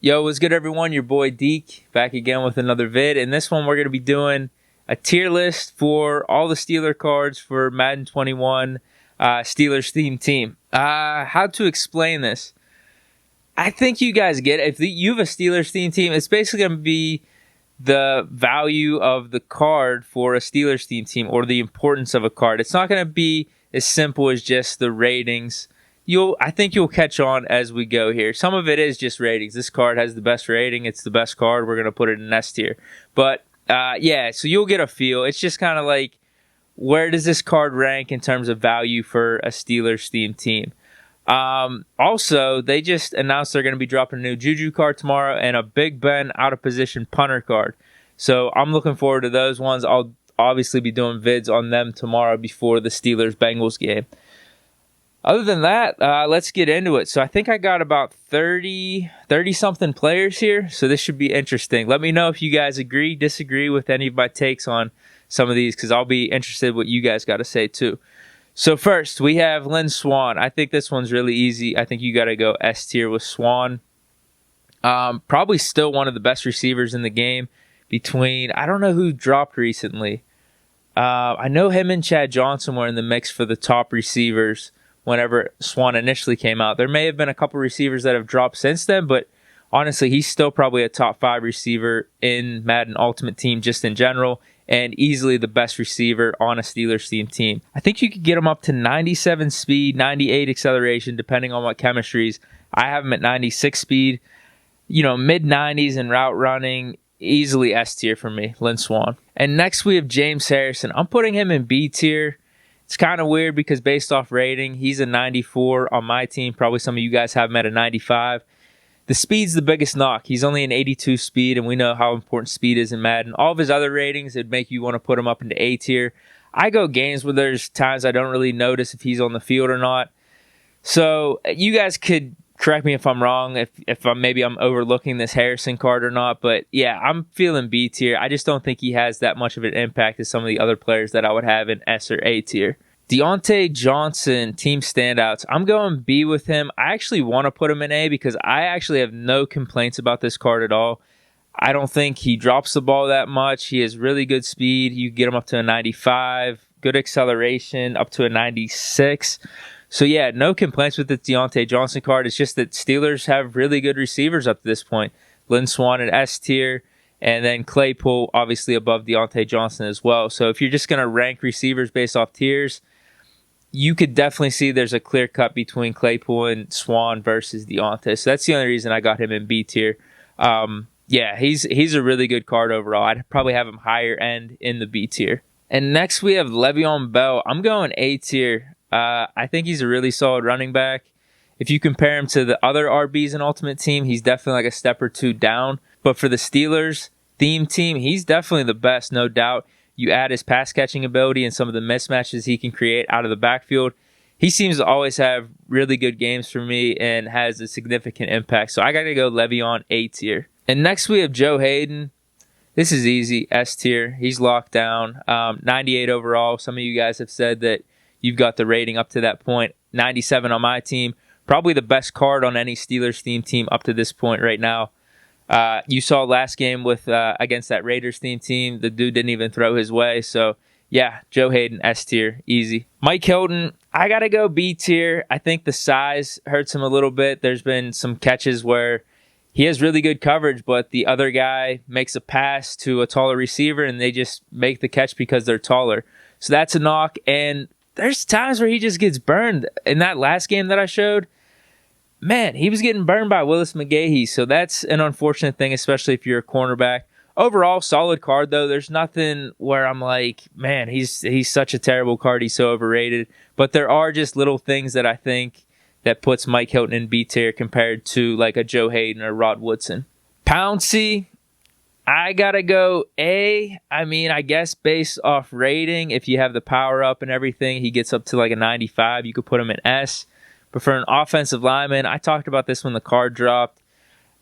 Yo, what's good, everyone? Your boy Deke back again with another vid. In this one, we're going to be doing a tier list for all the Steeler cards for Madden 21 Steelers Theme Team. How to explain this? I think you guys get it. If you have a Steelers Theme Team, it's basically going to be the value of the card for a Steelers Theme Team or the importance of a card. It's not going to be as simple as just the ratings. I think you'll catch on as we go here. Some of it is just ratings. This card has the best rating. It's the best card. We're going to put it in S tier. But, so you'll get a feel. It's just kind of like, where does this card rank in terms of value for a Steelers themed team? Also, they just announced they're going to be dropping a new Juju card tomorrow and a Big Ben out-of-position punter card. So I'm looking forward to those ones. I'll obviously be doing vids on them tomorrow before the Steelers-Bengals game. Other than that, let's get into it. So I think I got about 30-something players here, so this should be interesting. Let me know if you guys agree, disagree with any of my takes on some of these, because I'll be interested what you guys got to say too. So first, we have Lynn Swann. I think this one's really easy. I think you got to go S tier with Swann. Probably still one of the best receivers in the game. I don't know who dropped recently. I know him and Chad Johnson were in the mix for the top receivers whenever Swann initially came out. There may have been a couple receivers that have dropped since then, but honestly, he's still probably a top 5 receiver in Madden Ultimate Team just in general, and easily the best receiver on a Steelers theme team. I think you could get him up to 97 speed, 98 acceleration, depending on what chemistries. I have him at 96 speed, mid-90s in route running, easily S tier for me, Lynn Swann. And next we have James Harrison. I'm putting him in B tier. It's kind of weird because based off rating, he's a 94 on my team. Probably some of you guys have him at a 95. The speed's the biggest knock. He's only an 82 speed, and we know how important speed is in Madden. All of his other ratings, it'd make you want to put him up into A tier. I go games where there's times I don't really notice if he's on the field or not. So you guys could correct me if I'm wrong, if I'm overlooking this Harrison card or not. But yeah, I'm feeling B tier. I just don't think he has that much of an impact as some of the other players that I would have in S or A tier. Deontay Johnson, team standouts. I'm going B with him. I actually want to put him in A because I actually have no complaints about this card at all. I don't think he drops the ball that much. He has really good speed. You get him up to a 95. Good acceleration, up to a 96. So yeah, no complaints with the Deontay Johnson card. It's just that Steelers have really good receivers up to this point. Lynn Swann at S tier, and then Claypool obviously above Deontay Johnson as well. So if you're just going to rank receivers based off tiers, you could definitely see there's a clear cut between Claypool and Swann versus Deontay. So that's the only reason I got him in B tier. He's a really good card overall. I'd probably have him higher end in the B tier. And next we have Le'Veon Bell. I'm going A tier. I think he's a really solid running back. If you compare him to the other RBs in Ultimate Team, he's definitely like a step or two down. But for the Steelers theme team, he's definitely the best, no doubt. You add his pass catching ability and some of the mismatches he can create out of the backfield. He seems to always have really good games for me and has a significant impact. So I got to go Le'Veon A tier. And next we have Joe Hayden. This is easy, S tier. He's locked down. 98 overall. Some of you guys have said that you've got the rating up to that point. 97 on my team. Probably the best card on any Steelers theme team up to this point right now. You saw last game with against that Raiders theme team. The dude didn't even throw his way. So, yeah, Joe Hayden, S tier, easy. Mike Hilton, I got to go B tier. I think the size hurts him a little bit. There's been some catches where he has really good coverage, but the other guy makes a pass to a taller receiver, and they just make the catch because they're taller. So that's a knock. And there's times where he just gets burned. In that last game that I showed, man, he was getting burned by Willis McGahee, so that's an unfortunate thing, especially if you're a cornerback. Overall, solid card, though. There's nothing where I'm like, man, he's such a terrible card. He's so overrated. But there are just little things that I think that puts Mike Hilton in B tier compared to like a Joe Hayden or Rod Woodson. Pouncey, I got to go A. I mean, I guess based off rating, if you have the power up and everything, he gets up to like a 95. You could put him in S. But for an offensive lineman, I talked about this when the card dropped.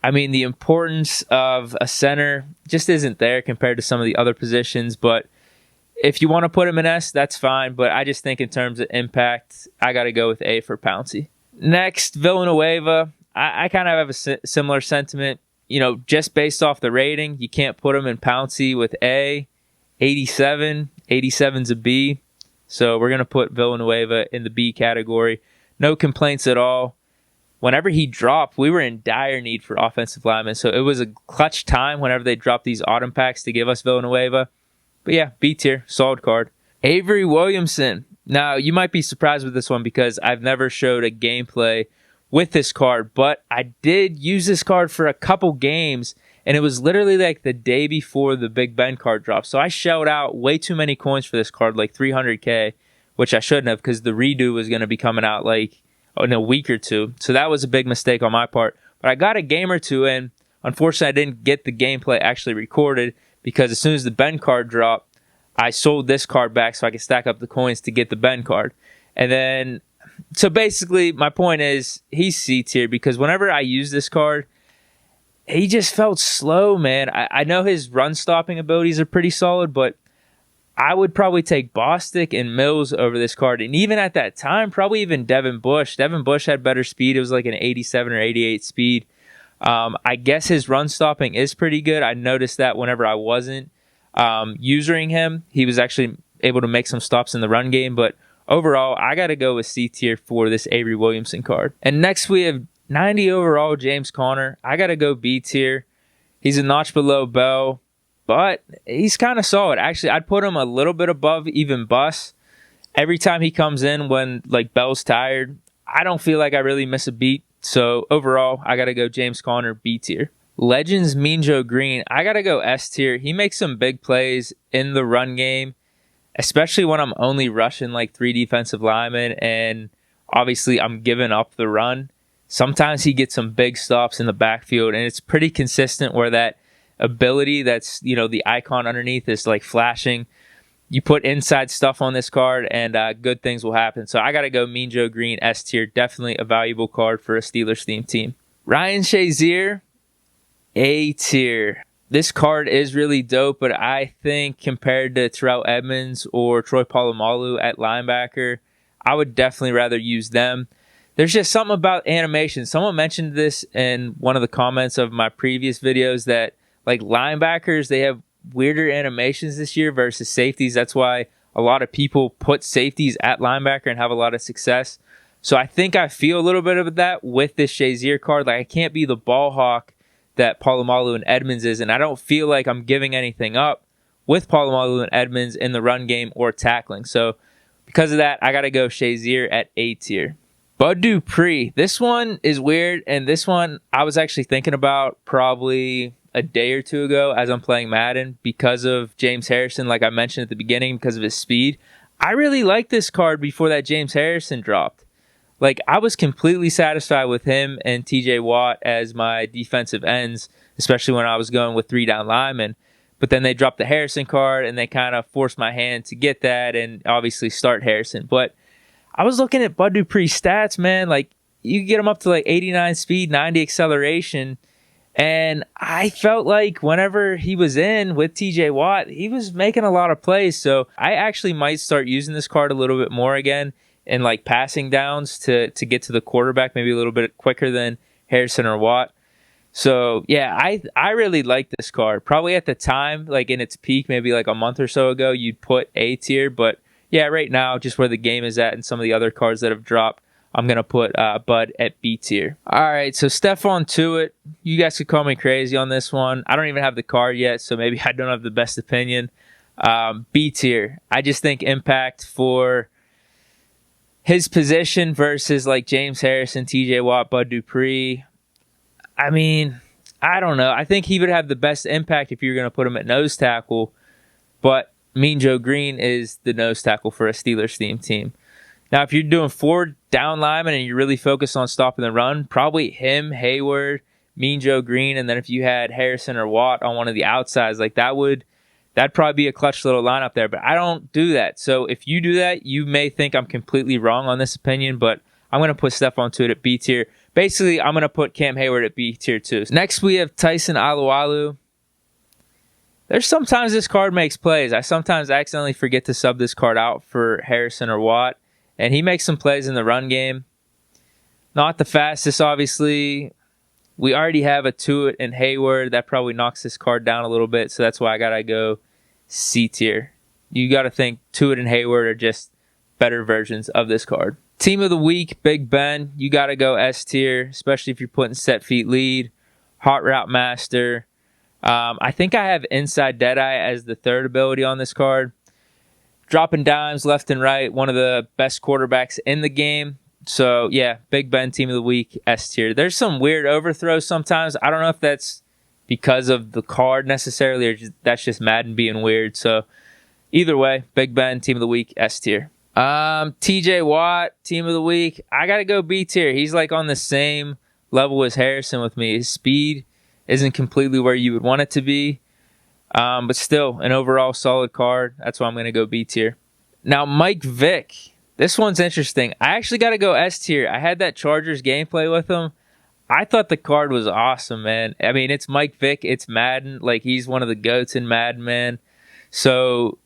I mean, the importance of a center just isn't there compared to some of the other positions. But if you want to put him in S, that's fine. But I just think in terms of impact, I got to go with A for Pouncey. Next, Villanueva. I kind of have a similar sentiment. just based off the rating, you can't put him in Pouncey with A. 87. 87's a B. So we're going to put Villanueva in the B category. No complaints at all. Whenever he dropped, we were in dire need for offensive linemen. So it was a clutch time whenever they dropped these autumn packs to give us Villanueva. But yeah, B tier, solid card. Avery Williamson. Now, you might be surprised with this one because I've never showed a gameplay with this card, but I did use this card for a couple games, and it was literally like the day before the Big Ben card drop. So I shelled out way too many coins for this card, like 300K, which I shouldn't have because the redo was going to be coming out like in a week or two. So that was a big mistake on my part. But I got a game or two in. Unfortunately, I didn't get the gameplay actually recorded because as soon as the Ben card dropped, I sold this card back so I could stack up the coins to get the Ben card. And then, so basically, my point is he's C tier because whenever I use this card, he just felt slow, man. I know his run stopping abilities are pretty solid, but I would probably take Bostic and Mills over this card. And even at that time, probably even Devin Bush. Devin Bush had better speed. It was like an 87 or 88 speed. I guess his run stopping is pretty good. I noticed that whenever I wasn't using him, he was actually able to make some stops in the run game. But overall, I got to go with C tier for this Avery Williamson card. And next we have 90 overall James Conner. I got to go B tier. He's a notch below Bell, but he's kind of solid. Actually, I'd put him a little bit above even Bus. Every time he comes in when like Bell's tired, I don't feel like I really miss a beat. So overall, I got to go James Conner, B tier. Legends Mean Joe Green. I got to go S tier. He makes some big plays in the run game, especially when I'm only rushing like 3 defensive linemen and obviously I'm giving up the run. Sometimes he gets some big stops in the backfield and it's pretty consistent where that ability that's, the icon underneath is like flashing. You put inside stuff on this card and good things will happen. So I got to go Mean Joe Green, S tier. Definitely a valuable card for a Steelers theme team. Ryan Shazier, A tier. This card is really dope, but I think compared to Terrell Edmunds or Troy Polamalu at linebacker, I would definitely rather use them. There's just something about animation. Someone mentioned this in one of the comments of my previous videos that like linebackers, they have weirder animations this year versus safeties. That's why a lot of people put safeties at linebacker and have a lot of success. So I think I feel a little bit of that with this Shazier card. Like I can't be the ball hawk that Polamalu and Edmonds is, and I don't feel like I'm giving anything up with Polamalu and Edmonds in the run game or tackling. So because of that, I got to go Shazier at A tier. Bud Dupree. This one is weird, and this one I was actually thinking about probably a day or two ago as I'm playing Madden because of James Harrison, like I mentioned at the beginning, because of his speed. I really liked this card before that James Harrison dropped. Like, I was completely satisfied with him and TJ Watt as my defensive ends, especially when I was going with 3 down linemen. But then they dropped the Harrison card, and they kind of forced my hand to get that and obviously start Harrison. But I was looking at Bud Dupree's stats, man. Like, you get him up to like 89 speed, 90 acceleration. And I felt like whenever he was in with TJ Watt, he was making a lot of plays. So I actually might start using this card a little bit more again in like passing downs to get to the quarterback maybe a little bit quicker than Harrison or Watt. So yeah, I really like this card. Probably at the time, like in its peak, maybe like a month or so ago, you'd put A tier. But yeah, right now, just where the game is at and some of the other cards that have dropped, I'm going to put Bud at B tier. All right, so Stephon Tuitt. You guys could call me crazy on this one. I don't even have the card yet, so maybe I don't have the best opinion. B tier. I just think impact for his position versus like James Harrison, TJ Watt, Bud Dupree. I mean, I don't know. I think he would have the best impact if you're going to put him at nose tackle, but Mean Joe Green is the nose tackle for a Steelers theme team. Now, if you're doing 4 down linemen and you're really focused on stopping the run, probably him, Hayward, Mean Joe Green, and then if you had Harrison or Watt on one of the outsides, like that'd probably be a clutch little lineup there. But I don't do that. So if you do that, you may think I'm completely wrong on this opinion, but I'm going to put Stephon Tuitt at B tier. Basically, I'm going to put Cam Hayward at B tier too. Next, we have Tyson Alualu. There's sometimes this card makes plays. I sometimes accidentally forget to sub this card out for Harrison or Watt. And he makes some plays in the run game. Not the fastest, obviously. We already have a Tuitt and Hayward. That probably knocks this card down a little bit, so that's why I got to go C tier. You got to think Tuitt and Hayward are just better versions of this card. Team of the week, Big Ben. You got to go S tier, especially if you're putting set feet lead, hot route master. I think I have inside Deadeye as the third ability on this card. Dropping dimes left and right, one of the best quarterbacks in the game. So, yeah, Big Ben, team of the week, S tier. There's some weird overthrows sometimes. I don't know if that's because of the card necessarily, or that's just Madden being weird. So, either way, Big Ben, team of the week, S tier. TJ Watt, team of the week. I got to go B tier. He's like on the same level as Harrison with me. His speed isn't completely where you would want it to be. But still, an overall solid card. That's why I'm going to go B tier. Now, Mike Vick. This one's interesting. I actually got to go S tier. I had that Chargers gameplay with him. I thought the card was awesome, man. I mean, it's Mike Vick. It's Madden. Like, he's one of the GOATs in Madden, man. So,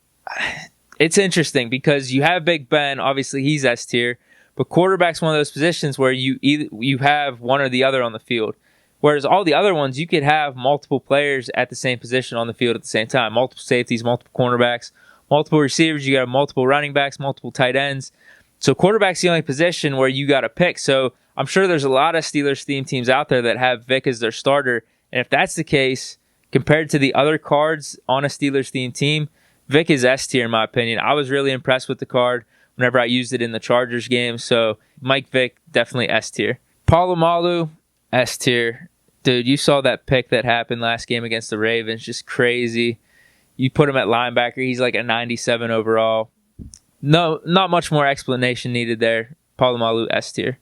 it's interesting because you have Big Ben. Obviously, he's S tier. But quarterback's one of those positions where you have one or the other on the field. Whereas all the other ones, you could have multiple players at the same position on the field at the same time. Multiple safeties, multiple cornerbacks, multiple receivers. You got multiple running backs, multiple tight ends. So quarterback's the only position where you got to pick. So I'm sure there's a lot of Steelers theme teams out there that have Vick as their starter. And if that's the case, compared to the other cards on a Steelers theme team, Vick is S tier in my opinion. I was really impressed with the card whenever I used it in the Chargers game. So Mike Vick, definitely S tier. Polamalu, S tier. Dude, you saw that pick that happened last game against the Ravens. Just crazy. You put him at linebacker. He's like a 97 overall. No, not much more explanation needed there. Polamalu, S tier.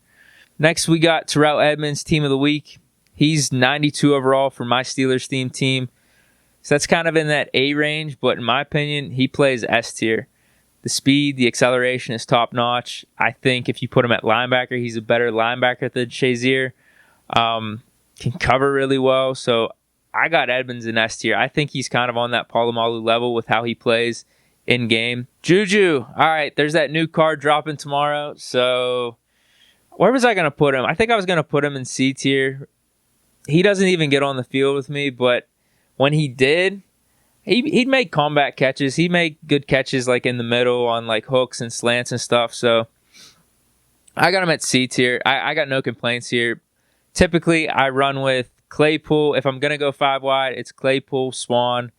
Next, we got Terrell Edmonds, team of the week. He's 92 overall for my Steelers theme team. So that's kind of in that A range, but in my opinion, he plays S tier. The speed, the acceleration is top notch. I think if you put him at linebacker, he's a better linebacker than Shazier. Can cover really well. So I got Edmonds in S tier. I think he's kind of on that Polamalu level with how he plays in game. Juju. All right, there's that new card dropping tomorrow. So where was I going to put him? I think I was going to put him in C tier. He doesn't even get on the field with me, but when he did, he'd make combat catches. He'd make good catches like in the middle on like hooks and slants and stuff. So I got him at C tier. I got no complaints here. Typically, I run with Claypool. If I'm going to go 5 wide, it's Claypool, Swan,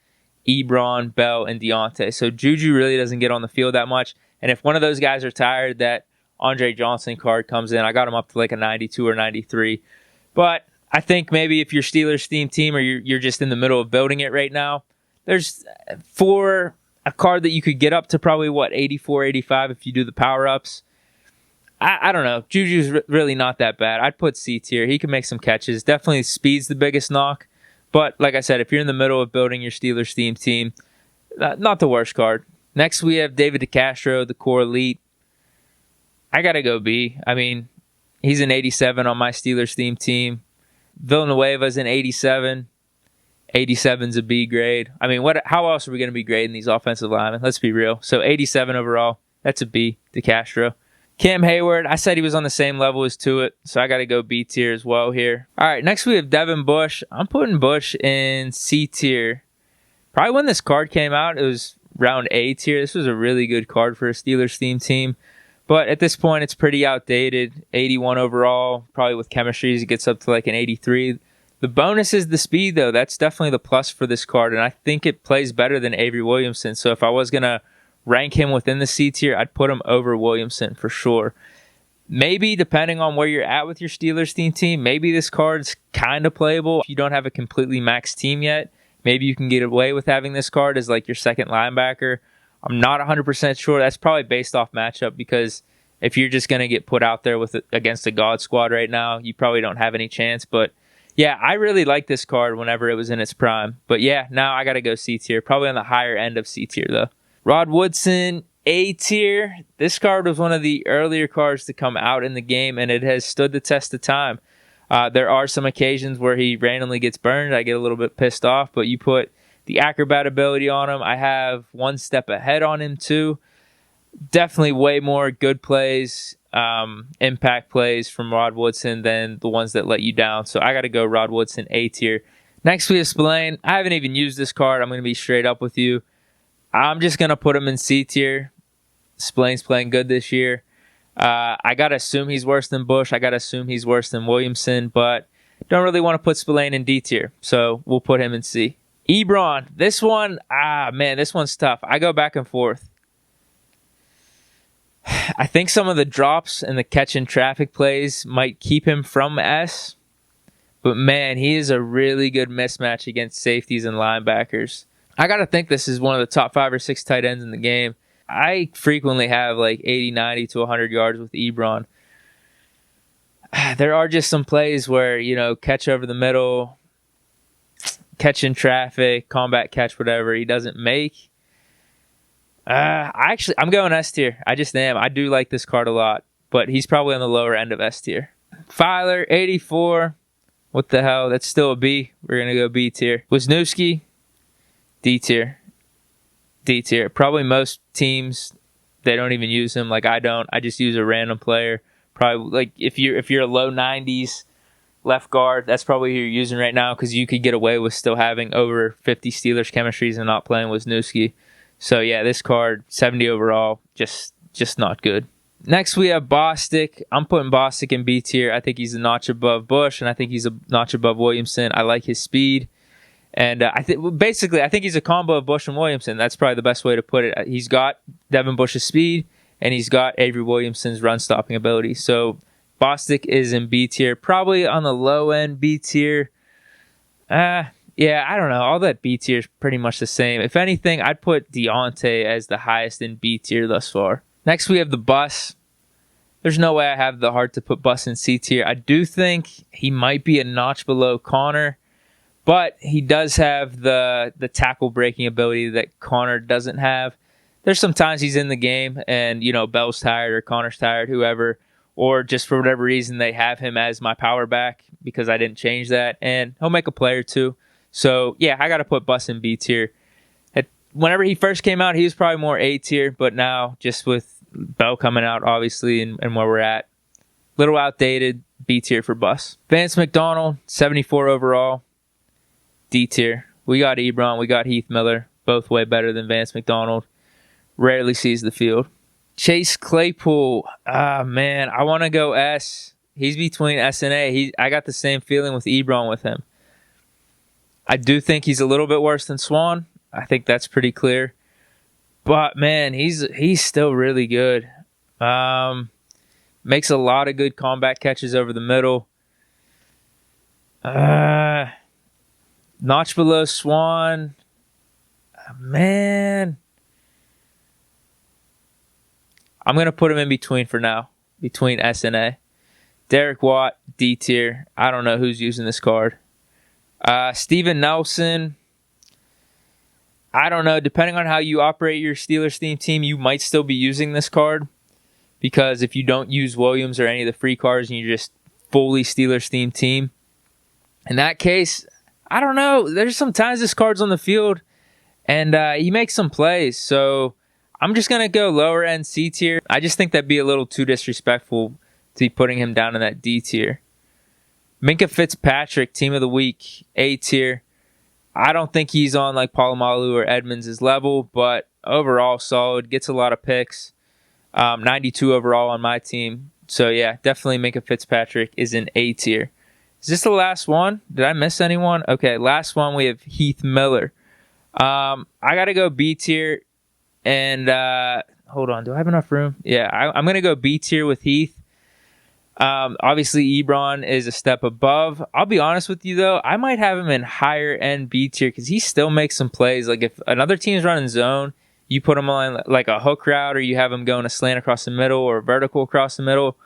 Ebron, Bell, and Deontay. So Juju really doesn't get on the field that much. And if one of those guys are tired, that Andre Johnson card comes in. I got him up to like a 92 or 93. But I think maybe if you're Steelers theme team or you're just in the middle of building it right now, there's for a card that you could get up to probably, 84, 85 if you do the power-ups. I don't know. Juju's really not that bad. I'd put C tier. He can make some catches. Definitely speed's the biggest knock. But like I said, if you're in the middle of building your Steelers theme team, not the worst card. Next, we have David DeCastro, the core elite. I got to go B. I mean, he's an 87 on my Steelers theme team. Villanueva's an 87. 87's a B grade. I mean, how else are we going to be grading these offensive linemen? Let's be real. So 87 overall. That's a B. DeCastro. Cam Hayward, I said he was on the same level as Tuitt, so I got to go B tier as well here. All right, next we have Devin Bush. I'm putting Bush in C tier. Probably when this card came out, it was round A tier. This was a really good card for a Steelers theme team. But at this point, it's pretty outdated. 81 overall, probably with chemistries, it gets up to like an 83. The bonus is the speed, though. That's definitely the plus for this card, and I think it plays better than Avery Williamson. So if I was going to rank him within the C tier, I'd put him over Williamson for sure. Maybe, depending on where you're at with your Steelers theme team, maybe this card's kind of playable. If you don't have a completely maxed team yet, maybe you can get away with having this card as like your second linebacker. I'm not 100% sure. That's probably based off matchup, because if you're just going to get put out there against a God squad right now, you probably don't have any chance. But yeah, I really like this card whenever it was in its prime. But yeah, now I got to go C tier. Probably on the higher end of C tier, though. Rod Woodson, A tier. This card was one of the earlier cards to come out in the game, and it has stood the test of time. There are some occasions where he randomly gets burned. I get a little bit pissed off, but you put the acrobat ability on him. I have one step ahead on him, too. Definitely way more good plays, impact plays from Rod Woodson than the ones that let you down. So I got to go Rod Woodson A tier. Next we have Spillane. I haven't even used this card. I'm going to be straight up with you. I'm just going to put him in C tier. Spillane's playing good this year. I got to assume he's worse than Bush. I got to assume he's worse than Williamson, but don't really want to put Spillane in D tier. So we'll put him in C. Ebron. This one, man, this one's tough. I go back and forth. I think some of the drops and the catch and traffic plays might keep him from S. But man, he is a really good mismatch against safeties and linebackers. I got to think this is one of the top 5 or 6 tight ends in the game. I frequently have like 80, 90 to 100 yards with Ebron. There are just some plays where, catch over the middle, catch in traffic, combat catch, whatever, he doesn't make. I'm going S tier. I just am. I do like this card a lot, but he's probably on the lower end of S tier. Filer, 84. What the hell? That's still a B. We're going to go B tier. Wisniewski, D tier. D tier. Probably most teams, they don't even use him. Like I don't. I just use a random player. Probably like if you're a low 90s left guard, that's probably who you're using right now because you could get away with still having over 50 Steelers chemistries and not playing Wisniewski. So yeah, this card, 70 overall, just not good. Next we have Bostic. I'm putting Bostic in B tier. I think he's a notch above Bush, and I think he's a notch above Williamson. I like his speed. And I think he's a combo of Bush and Williamson. That's probably the best way to put it. He's got Devin Bush's speed, and he's got Avery Williamson's run-stopping ability. So Bostic is in B tier. Probably on the low end B tier. Yeah, I don't know. All that B tier is pretty much the same. If anything, I'd put Deontay as the highest in B tier thus far. Next, we have the Bus. There's no way I have the heart to put Bus in C tier. I do think he might be a notch below Connor, but he does have the tackle breaking ability that Connor doesn't have. There's some times he's in the game and, Bell's tired or Connor's tired, whoever, or just for whatever reason they have him as my power back because I didn't change that, and he'll make a play or two. So, yeah, I got to put Bus in B tier. Whenever he first came out, he was probably more A tier, but now, just with Bell coming out, obviously, and where we're at, little outdated, B tier for Bus. Vance McDonald, 74 overall, D tier. We got Ebron, we got Heath Miller, both way better than Vance McDonald. Rarely sees the field. Chase Claypool, man, I want to go S. He's between S and A. I got the same feeling with Ebron with him. I do think he's a little bit worse than Swan. I think that's pretty clear. But, man, he's still really good. Makes a lot of good combat catches over the middle. Notch below Swan. Man. I'm going to put him in between for now. Between S and A. Derek Watt, D tier. I don't know who's using this card. Steven Nelson. I don't know. Depending on how you operate your Steelers theme team, you might still be using this card. Because if you don't use Williams or any of the free cards and you're just fully Steelers theme team, in that case, I don't know. There's sometimes this card's on the field and he makes some plays. So I'm just going to go lower end C tier. I just think that'd be a little too disrespectful to be putting him down in that D tier. Minkah Fitzpatrick, team of the week, A tier. I don't think he's on like Polamalu or Edmonds' level, but overall solid. Gets a lot of picks. 92 overall on my team. So yeah, definitely Minkah Fitzpatrick is in A tier. Is this the last one? Did I miss anyone? Okay, last one we have Heath Miller. I got to go B tier. And hold on, do I have enough room? Yeah, I'm going to go B tier with Heath. Obviously, Ebron is a step above. I'll be honest with you, though. I might have him in higher end B tier because he still makes some plays. Like, if another team's running zone, you put him on like a hook route or you have him going a slant across the middle or vertical across the middle,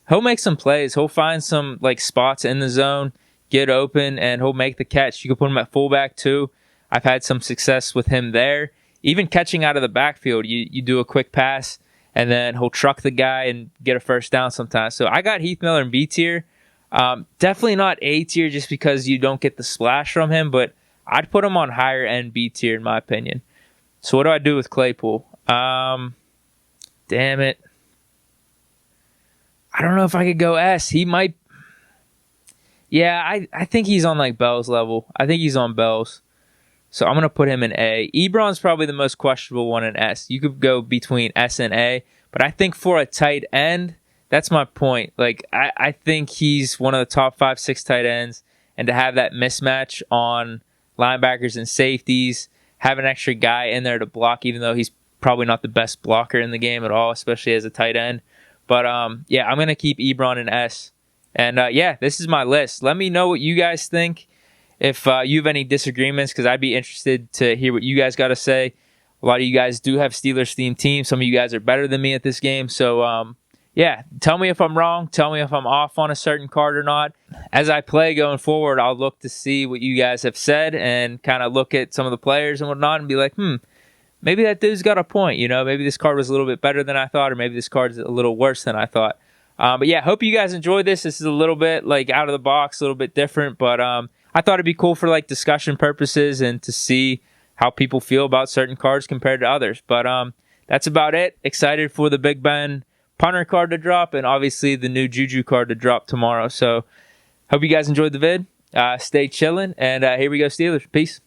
he'll make some plays. He'll find some like spots in the zone, get open, and he'll make the catch. You can put him at fullback, too. I've had some success with him there. Even catching out of the backfield, you do a quick pass, and then he'll truck the guy and get a first down sometimes. So I got Heath Miller in B tier. Definitely not A tier just because you don't get the splash from him, but I'd put him on higher end B tier in my opinion. So what do I do with Claypool? damn it. I don't know if I could go S. He might. Yeah, I think he's on like Bell's level. I think he's on Bell's. So I'm going to put him in A. Ebron's probably the most questionable one in S. You could go between S and A. But I think for a tight end, that's my point. Like, I think he's one of the top 5, 6 tight ends. And to have that mismatch on linebackers and safeties, have an extra guy in there to block, even though he's probably not the best blocker in the game at all, especially as a tight end. But, yeah, I'm going to keep Ebron in S. And, yeah, this is my list. Let me know what you guys think. If you have any disagreements, because I'd be interested to hear what you guys got to say. A lot of you guys do have Steelers theme team. Some of you guys are better than me at this game. So, yeah, tell me if I'm wrong. Tell me if I'm off on a certain card or not. As I play going forward, I'll look to see what you guys have said and kind of look at some of the players and whatnot and be like, maybe that dude's got a point. You know, maybe this card was a little bit better than I thought, or maybe this card's a little worse than I thought. But, yeah, hope you guys enjoyed this. This is a little bit, like, out of the box, a little bit different. But I thought it'd be cool for, like, discussion purposes and to see how people feel about certain cards compared to others. But that's about it. Excited for the Big Ben punter card to drop and obviously the new Juju card to drop tomorrow. So hope you guys enjoyed the vid. Stay chilling. And here we go, Steelers. Peace.